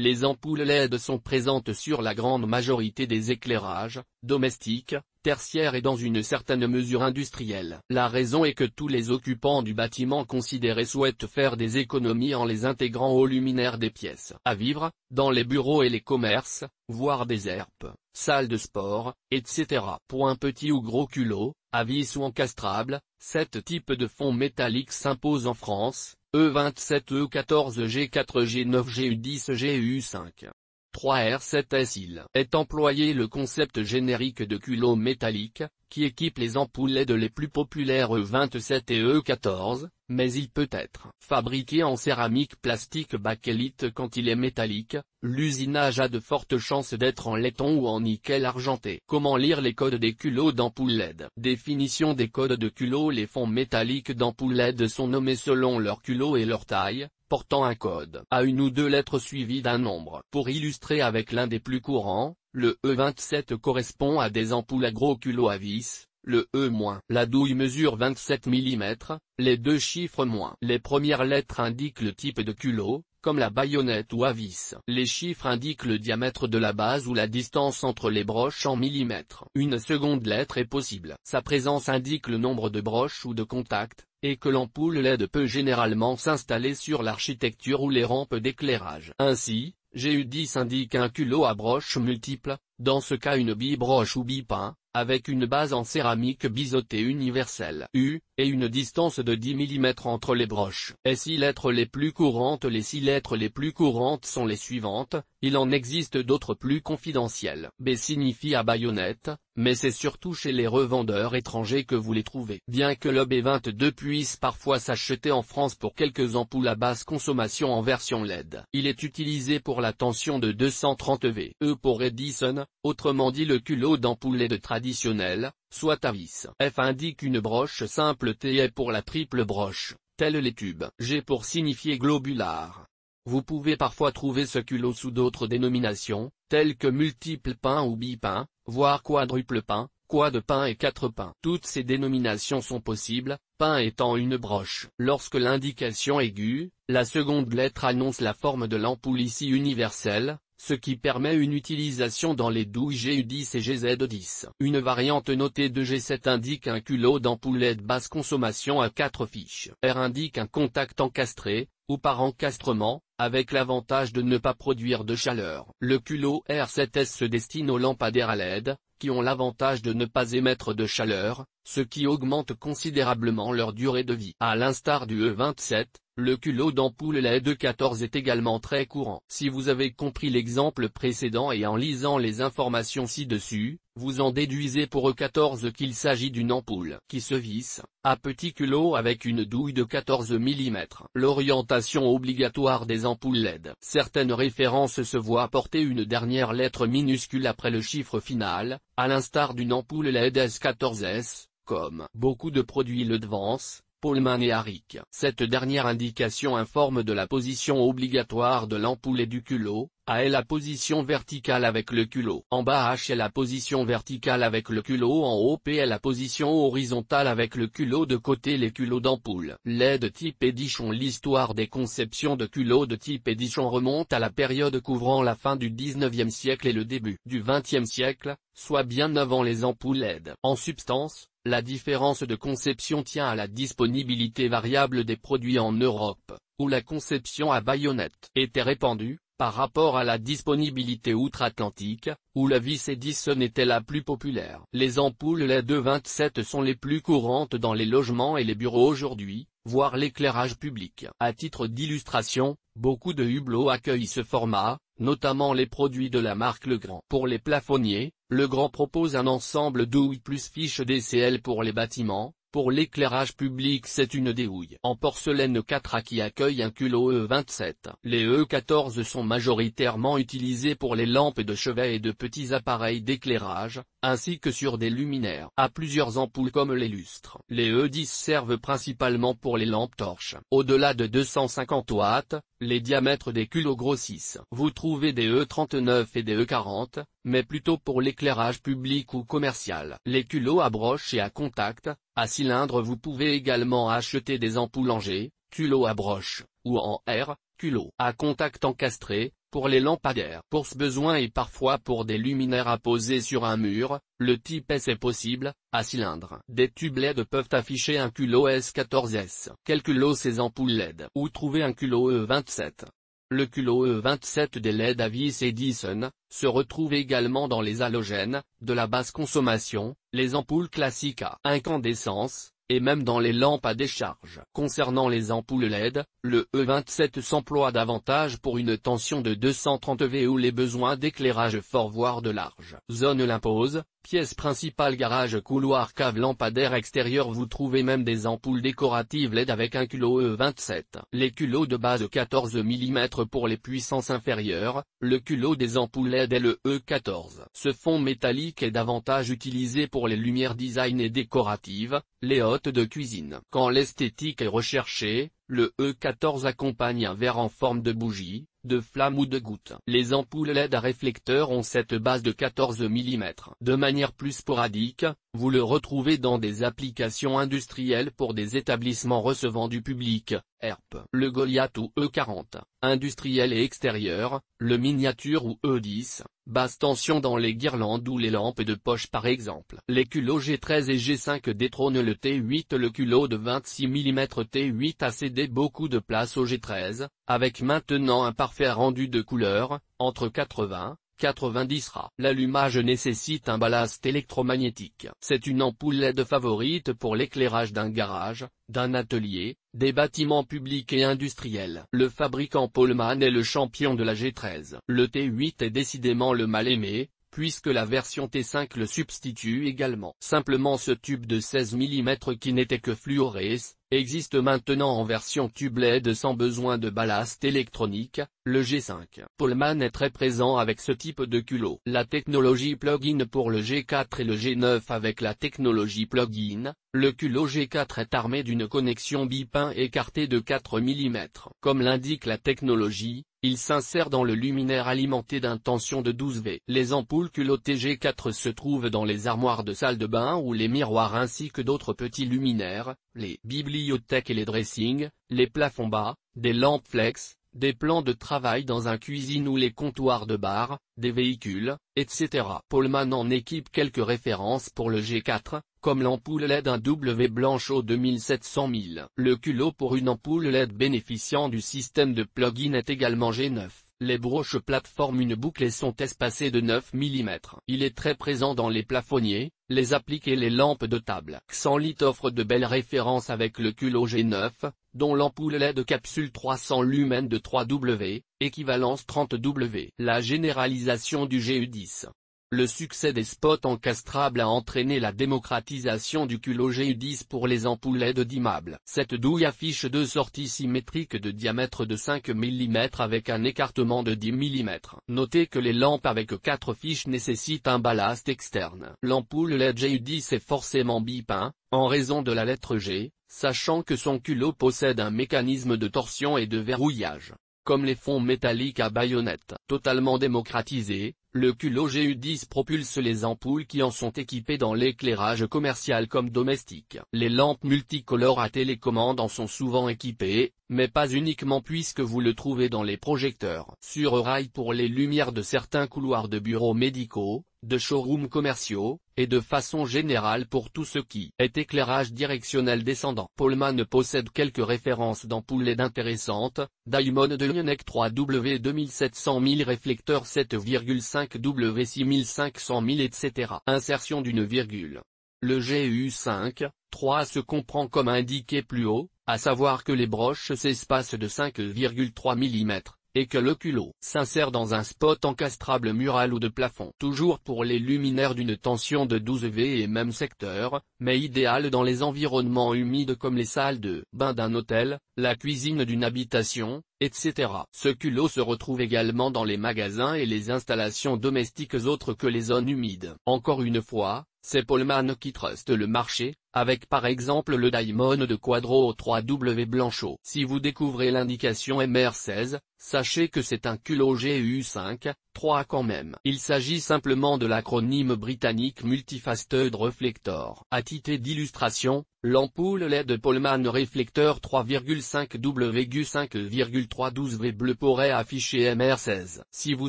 Les ampoules LED sont présentes sur la grande majorité des éclairages, domestiques, tertiaires et dans une certaine mesure industriels. La raison est que tous les occupants du bâtiment considéré souhaitent faire des économies en les intégrant aux luminaires des pièces à vivre, dans les bureaux et les commerces, voire des ERP, salles de sport, etc. Pour un petit ou gros culot, à vis ou encastrable, 7 types de fond métallique s'imposent en France, E27, E14, G4, G9, GU10, GU5. 3R7S. Il est employé le concept générique de culot métallique, qui équipe les ampoules LED les plus populaires E27 et E14, mais il peut être fabriqué en céramique plastique bakélite quand il est métallique. L'usinage a de fortes chances d'être en laiton ou en nickel argenté. Comment lire les codes des culots d'ampoules LED? Définition des codes de culots. Les fonds métalliques d'ampoules LED sont nommés selon leur culot et leur taille, portant un code à une ou deux lettres suivies d'un nombre. Pour illustrer avec l'un des plus courants, le E27 correspond à des ampoules à gros culot à vis, le E-. La douille mesure 27 mm, les deux chiffres -. Les premières lettres indiquent le type de culot, comme la baïonnette ou à vis. Les chiffres indiquent le diamètre de la base ou la distance entre les broches en millimètres. Une seconde lettre est possible. Sa présence indique le nombre de broches ou de contacts, et que l'ampoule LED peut généralement s'installer sur l'architecture ou les rampes d'éclairage. Ainsi, GU10 indique un culot à broches multiples, dans ce cas une bibroche ou bipin, avec une base en céramique biseautée universelle U, et une distance de 10 mm entre les broches. Les 6 lettres les plus courantes. Les 6 lettres les plus courantes sont les suivantes, il en existe d'autres plus confidentielles. B signifie à baïonnette, mais c'est surtout chez les revendeurs étrangers que vous les trouvez. Bien que le B22 puisse parfois s'acheter en France pour quelques ampoules à basse consommation en version LED, il est utilisé pour la tension de 230 V. E pour Edison, autrement dit le culot d'ampoule LED traditionnel, soit à vis. F indique une broche simple. T est pour la triple broche, tels les tubes. G pour signifier globulaire. Vous pouvez parfois trouver ce culot sous d'autres dénominations, telles que multiple pin ou bipin, voire quadruple pin, quad pin et 4 pins. Toutes ces dénominations sont possibles, pin étant une broche. Lorsque l'indication aiguë, la seconde lettre annonce la forme de l'ampoule ici universelle, ce qui permet une utilisation dans les douilles GU10 et GZ10. Une variante notée de G7 indique un culot d'ampoule LED basse consommation à 4 fiches. R indique un contact encastré, ou par encastrement, avec l'avantage de ne pas produire de chaleur. Le culot R7S se destine aux lampadaires à LED, qui ont l'avantage de ne pas émettre de chaleur, ce qui augmente considérablement leur durée de vie. À l'instar du E27, le culot d'ampoule LED E14 est également très courant. Si vous avez compris l'exemple précédent et en lisant les informations ci-dessus, vous en déduisez pour E14 qu'il s'agit d'une ampoule qui se visse, à petit culot avec une douille de 14 mm. L'orientation obligatoire des ampoules LED. Certaines références se voient apporter une dernière lettre minuscule après le chiffre final, à l'instar d'une ampoule LED S14S, comme beaucoup de produits le devancent, Pohlmann et Harrick. Cette dernière indication informe de la position obligatoire de l'ampoule et du culot. A est la position verticale avec le culot. En bas H est la position verticale avec le culot. En haut P est la position horizontale avec le culot de côté. Les culots d'ampoule LED type Edition. L'histoire des conceptions de culots de type Edition remonte à la période couvrant la fin du 19e siècle et le début du 20e siècle, soit bien avant les ampoules LED. En substance, la différence de conception tient à la disponibilité variable des produits en Europe, où la conception à baïonnette était répandue, par rapport à la disponibilité outre-Atlantique, où la vis Edison était la plus populaire. Les ampoules LED E27 sont les plus courantes dans les logements et les bureaux aujourd'hui, voire l'éclairage public. À titre d'illustration, beaucoup de hublots accueillent ce format, notamment les produits de la marque Legrand. Pour les plafonniers, Legrand propose un ensemble douilles plus fiche DCL pour les bâtiments. Pour l'éclairage public c'est une déhouille en porcelaine 4A qui accueille un culot E27. Les E14 sont majoritairement utilisés pour les lampes de chevet et de petits appareils d'éclairage, ainsi que sur des luminaires à plusieurs ampoules comme les lustres. Les E10 servent principalement pour les lampes torches. Au-delà de 250 watts, les diamètres des culots grossissent. Vous trouvez des E39 et des E40, mais plutôt pour l'éclairage public ou commercial. Les culots à broche et à contact, à cylindre. Vous pouvez également acheter des ampoules en G, culot à broche, ou en R, culot à contact encastré, pour les lampadaires. Pour ce besoin et parfois pour des luminaires à poser sur un mur, le type S est possible, à cylindre. Des tubes LED peuvent afficher un culot S14S. Quel culot ces ampoules LED? Où trouver un culot E27? Le culot E27 des LED à vis Edison se retrouve également dans les halogènes, de la basse consommation, les ampoules classiques à incandescence, et même dans les lampes à décharge. Concernant les ampoules LED, le E27 s'emploie davantage pour une tension de 230 V où les besoins d'éclairage fort voire de large zone l'imposent. Pièce principale garage couloir cave lampadaire extérieur. Vous trouvez même des ampoules décoratives LED avec un culot E27. Les culots de base 14 mm pour les puissances inférieures, le culot des ampoules LED est le E14. Ce fond métallique est davantage utilisé pour les lumières design et décoratives, les hôtes de cuisine. Quand l'esthétique est recherchée, le E14 accompagne un verre en forme de bougie, de flamme ou de goutte. Les ampoules LED à réflecteur ont cette base de 14 mm. De manière plus sporadique, vous le retrouvez dans des applications industrielles pour des établissements recevant du public, ERP. Le Goliath ou E40, industriel et extérieur, le miniature ou E10, basse tension dans les guirlandes ou les lampes de poche par exemple. Les culots G13 et G5 détrônent le T8. Le culot de 26 mm T8 a cédé beaucoup de place au G13, avec maintenant un parfait rendu de couleur, entre 80-90 Ra. L'allumage nécessite un ballast électromagnétique. C'est une ampoule LED favorite pour l'éclairage d'un garage, d'un atelier, des bâtiments publics et industriels. Le fabricant Pollmann est le champion de la G13. Le T8 est décidément le mal-aimé, puisque la version T5 le substitue également. Simplement ce tube de 16 mm qui n'était que fluorescent, existe maintenant en version tube LED sans besoin de ballast électronique, le G5. Pollmann est très présent avec ce type de culot. La technologie plug-in pour le G4 et le G9. Avec la technologie plug-in, le culot G4 est armé d'une connexion bipin écartée de 4 mm. Comme l'indique la technologie, il s'insère dans le luminaire alimenté d'un tension de 12 V. Les ampoules culottées G4 se trouvent dans les armoires de salle de bain ou les miroirs ainsi que d'autres petits luminaires, les bibliothèques et les dressings, les plafonds bas, des lampes flex, des plans de travail dans un cuisine ou les comptoirs de bar, des véhicules, etc. Pollmann en équipe quelques références pour le G4, comme l'ampoule LED 1W blanche au 2700 000. Le culot pour une ampoule LED bénéficiant du système de plug-in est également G9. Les broches plates forment une boucle et sont espacées de 9 mm. Il est très présent dans les plafonniers, les appliques et les lampes de table. Xenlit offre de belles références avec le culot G9, dont l'ampoule LED capsule 300 lumens de 3W, équivalence 30W. La généralisation du GU10. Le succès des spots encastrables a entraîné la démocratisation du culot GU10 pour les ampoules LED dimmables. Cette douille affiche deux sorties symétriques de diamètre de 5 mm avec un écartement de 10 mm. Notez que les lampes avec 4 fiches nécessitent un ballast externe. L'ampoule LED GU10 est forcément bipin, en raison de la lettre G, sachant que son culot possède un mécanisme de torsion et de verrouillage. Comme les fonds métalliques à baïonnette. Totalement démocratisé, le culot GU10 propulse les ampoules qui en sont équipées dans l'éclairage commercial comme domestique. Les lampes multicolores à télécommande en sont souvent équipées, mais pas uniquement puisque vous le trouvez dans les projecteurs sur rail pour les lumières de certains couloirs de bureaux médicaux, de showrooms commerciaux, et de façon générale pour tout ce qui est éclairage directionnel descendant. Pollmann possède quelques références d'ampoules LED intéressantes, Diamond de Lionec 3W 2700 000 réflecteur 7,5W 6500 000 etc. Insertion d'une virgule. Le GU5, 3 se comprend comme indiqué plus haut, à savoir que les broches s'espacent de 5,3 mm. Et que le culot s'insère dans un spot encastrable mural ou de plafond. Toujours pour les luminaires d'une tension de 12 V et même secteur, mais idéal dans les environnements humides comme les salles de bain d'un hôtel, la cuisine d'une habitation, etc. Ce culot se retrouve également dans les magasins et les installations domestiques autres que les zones humides. Encore une fois, c'est Pollmann qui truste le marché, avec par exemple le Diamond de Quadro 3W Blanchot. Si vous découvrez l'indication MR16, sachez que c'est un culot GU5, 3 quand même. Il s'agit simplement de l'acronyme britannique Multifaceted Reflector. À titre d'illustration, l'ampoule LED Poleman réflecteur 3,5 WGU 5,312V bleu pourrait afficher MR16. Si vous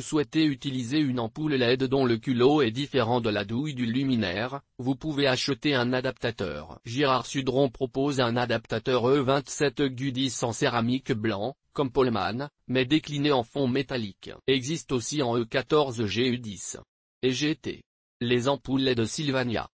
souhaitez utiliser une ampoule LED dont le culot est différent de la douille du luminaire, vous pouvez acheter un adaptateur. Girard Sudron propose un adaptateur E27GU10 en céramique blanc, comme Poleman, mais décliné en fond métallique. Existe aussi en E14GU10 et GT. Les ampoules LED Sylvania.